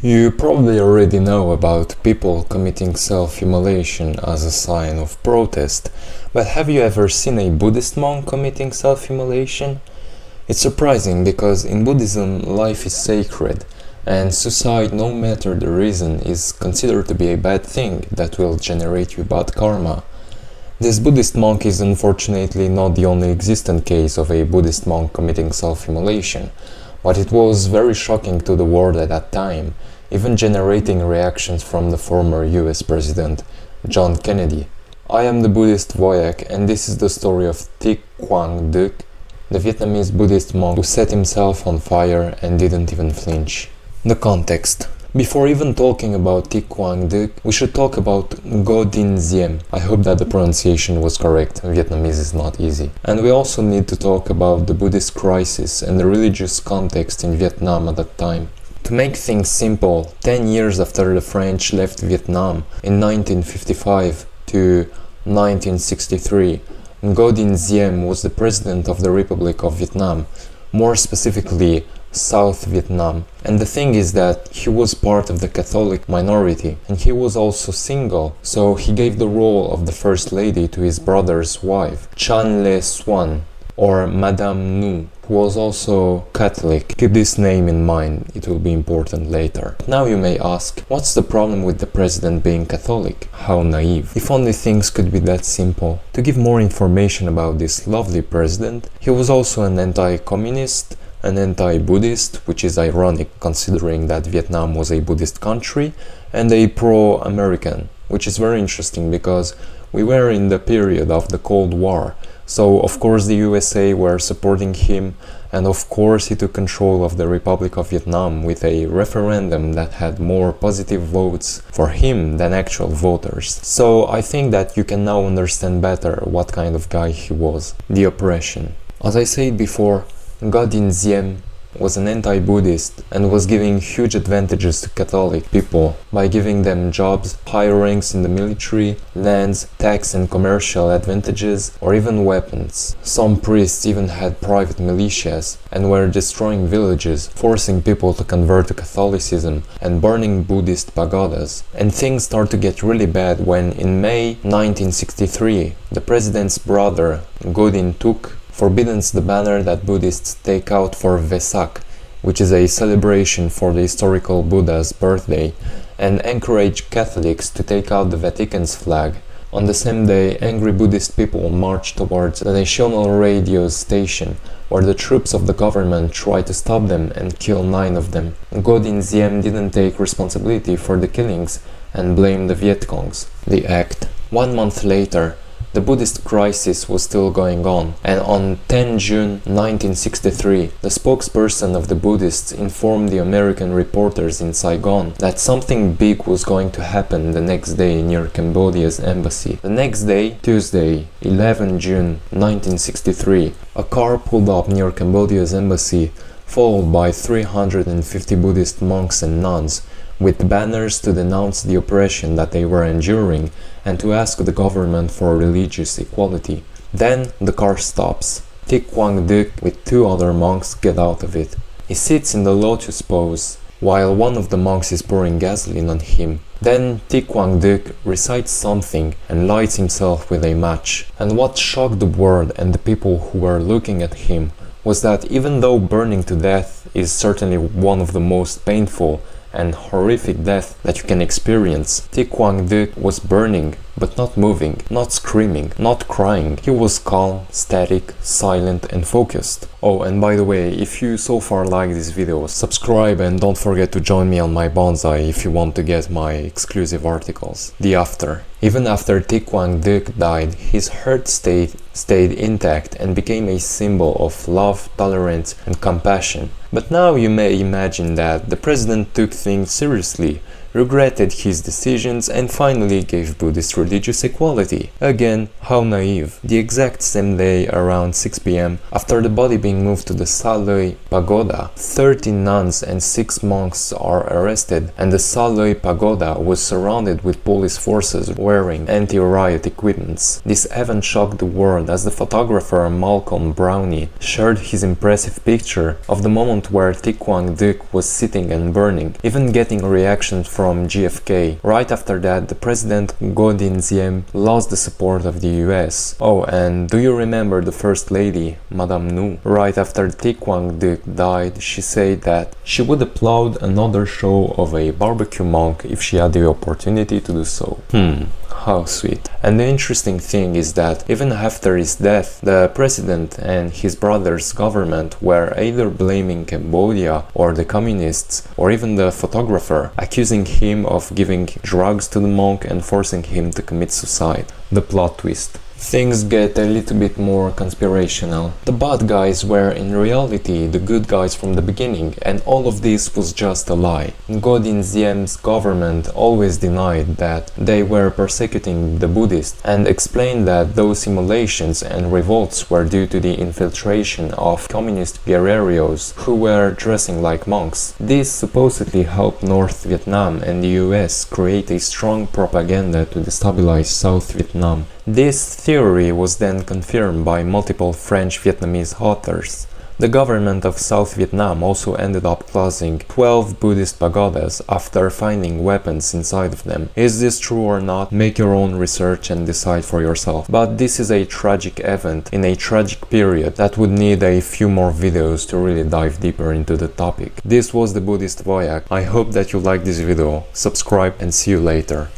You probably already know about people committing self-immolation as a sign of protest, but have you ever seen a Buddhist monk committing self-immolation? It's surprising because in Buddhism life is sacred, and suicide, no matter the reason, is considered to be a bad thing that will generate you bad karma. This Buddhist monk is unfortunately not the only existent case of a Buddhist monk committing self-immolation, but it was very shocking to the world at that time, even generating reactions from the former US President John Kennedy. I am the Buddhist Voyak, and this is the story of Thích Quảng Đức, the Vietnamese Buddhist monk who set himself on fire and didn't even flinch. The context. Before even talking about Thích Quảng Đức, we should talk about Ngo Dinh Diem. I hope that the pronunciation was correct, Vietnamese is not easy. And we also need to talk about the Buddhist crisis and the religious context in Vietnam at that time. To make things simple, 10 years after the French left Vietnam in 1955 to 1963, Ngo Dinh Diem was the president of the Republic of Vietnam, more specifically South Vietnam. And the thing is that he was part of the Catholic minority, and he was also single, so he gave the role of the First Lady to his brother's wife, Chan Le Xuan, or Madame Nu, who was also Catholic. Keep this name in mind, it will be important later. Now you may ask, what's the problem with the president being Catholic? How naive. If only things could be that simple. To give more information about this lovely president, he was also an anti-communist, an anti-Buddhist, which is ironic considering that Vietnam was a Buddhist country, and a pro-American, which is very interesting because we were in the period of the Cold War, so of course the USA were supporting him, and of course he took control of the Republic of Vietnam with a referendum that had more positive votes for him than actual voters. So I think that you can now understand better what kind of guy he was. The oppression. As I said before, Ngo Dinh Diem was an anti-Buddhist and was giving huge advantages to Catholic people by giving them jobs, high ranks in the military, lands, tax and commercial advantages, or even weapons. Some priests even had private militias and were destroying villages, forcing people to convert to Catholicism and burning Buddhist pagodas. And things start to get really bad when in May 1963 the president's brother Ngo Dinh Thuc forbids the banner that Buddhists take out for Vesak, which is a celebration for the historical Buddha's birthday, and encourage Catholics to take out the Vatican's flag. On the same day, angry Buddhist people marched towards the national radio station, where the troops of the government tried to stop them and kill 9 of them. Ngo Dinh Diem didn't take responsibility for the killings and blamed the Vietcongs. The act. 1 month later, the Buddhist crisis was still going on, and on 10 June 1963, the spokesperson of the Buddhists informed the American reporters in Saigon that something big was going to happen the next day near Cambodia's embassy. The next day, Tuesday, 11 June 1963, a car pulled up near Cambodia's embassy, followed by 350 Buddhist monks and nuns, with banners to denounce the oppression that they were enduring and to ask the government for religious equality. Then the car stops. Thích Quảng Đức with 2 other monks get out of it. He sits in the lotus pose, while one of the monks is pouring gasoline on him. Then Thích Quảng Đức recites something and lights himself with a match. And what shocked the world and the people who were looking at him was that even though burning to death is certainly one of the most painful and horrific death that you can experience, Thích Quảng Đức was burning, but not moving, not screaming, not crying. He was calm, static, silent and focused. Oh, and by the way, if you so far like this video, subscribe and don't forget to join me on my bonsai if you want to get my exclusive articles. The after. Even after Thích Quảng Đức died, his heart stayed intact and became a symbol of love, tolerance and compassion. But now you may imagine that the president took things seriously, regretted his decisions and finally gave Buddhist religious equality. Again, how naive. The exact same day, around 6 p.m, after the body being moved to the Sa Loi Pagoda, 13 nuns and 6 monks are arrested, and the Sa Loi Pagoda was surrounded with police forces wearing anti-riot equipments. This event shocked the world as the photographer Malcolm Brownie shared his impressive picture of the moment moment where Thích Quảng Đức was sitting and burning, even getting reactions from GFK. Right after that, the president Ngo Dinh Diem lost the support of the US. Oh, and do you remember the first lady, Madame Nu? Right after Thích Quảng Đức died, she said that she would applaud another show of a barbecue monk if she had the opportunity to do so. How sweet. And the interesting thing is that even after his death, the president and his brother's government were either blaming Cambodia or the communists or even the photographer, accusing him of giving drugs to the monk and forcing him to commit suicide. The plot twist. Things get a little bit more conspirational. The bad guys were in reality the good guys from the beginning, and all of this was just a lie. Ngo Dinh Diem's government always denied that they were persecuting the Buddhists and explained that those simulations and revolts were due to the infiltration of communist guerrillas who were dressing like monks. This supposedly helped North Vietnam and the US create a strong propaganda to destabilize South Vietnam. This theory was then confirmed by multiple French-Vietnamese authors. The government of South Vietnam also ended up closing 12 Buddhist pagodas after finding weapons inside of them. Is this true or not? Make your own research and decide for yourself. But this is a tragic event in a tragic period that would need a few more videos to really dive deeper into the topic. This was the Buddhist Voyak. I hope that you liked this video. Subscribe and see you later.